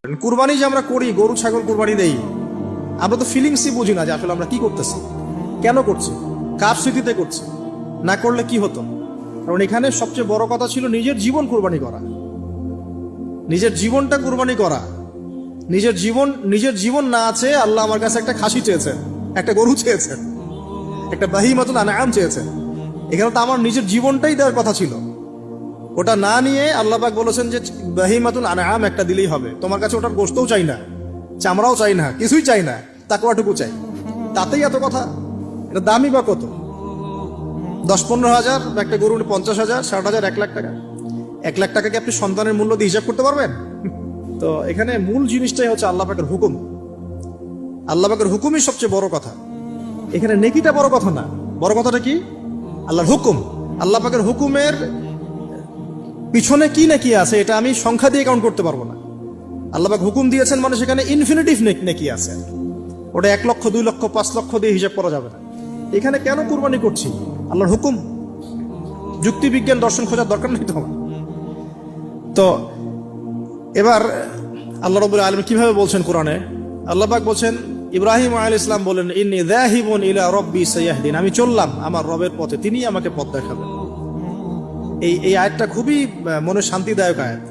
কুরবানি যে আমরা করি, গরু ছাগল কুরবানি দেই, আমরা তো ফিলিংসই বুঝি না যে আসলে আমরা কি করতেছি, কেন করছি, কার স্মৃতিতে করছি, না করলে কি হতো। কারণ এখানে সবচেয়ে বড় কথা ছিল নিজের জীবন কুরবানি করা, নিজের জীবনটা কুরবানি করা। নিজের জীবন না আছে, আল্লাহ আমার কাছে একটা খাসি চেয়েছেন, একটা গরু চেয়েছেন, একটা বাহিমাতুল আনআম চেয়েছেন। এখানে তো আমার নিজের জীবনটাই দেওয়ার কথা ছিল। ওটা না নিয়ে আল্লাহ পাক বলেছেন যে বাহিমাতুল আনআম একটা দিলেই হবে। তোমার কাছে ওটার গোশতও চাই না, চামড়াও চাই না, কিছুই চাই না, তাকওয়াটুকু চাই। তাতেই এত কথা। এটা দামি বা কত? 10-15 হাজার, একটা গরু 50,000, 60,000, 1 লাখ টাকা। 1 লাখ টাকাকে আপনি সন্তানের মূল্য দিয়ে হিসাব করতে পারবেন? তো এখানে মূল জিনিসটাই হচ্ছে আল্লাহ পাকের হুকুম। আল্লাহ পাকের হুকুমই সবচেয়ে বড় কথা। এখানে নেকিটা বড় কথা না, বড় কথাটা কি? আল্লাহর হুকুম। আল্লাহ পাকের হুকুমের পিছনে কি নেকি আছে এটা আমি সংখ্যা দিয়ে কাউন্ট করতে পারবো না। আল্লাহ পাক হুকুম দিয়েছেন মানে সেখানে ইনফিনিটিভ নেকি আছে। ওটা 1 লক্ষ, 2 লক্ষ, 5 লক্ষ দিয়ে হিসাব করা যাবে না। এখানে কেন কুরবানি করছি? আল্লাহর হুকুম। যুক্তি বিজ্ঞান দর্শন খোঁজার দরকার নেই তো। তো এবার আল্লাহ রাব্বুল আলামিন কিভাবে বলছেন কোরআনে? আল্লাহ পাক বলছেন, ইব্রাহিম আলাইহিস সালাম বলেন, ইন্নী যাহিবুন ইলা রাব্বি সায়াহদিন, আমি চললাম আমার রবের পথে, তিনি আমাকে পথ দেখাবেন। এই আয়াতটা খুবই মনে শান্তিদায়ক আয়াত।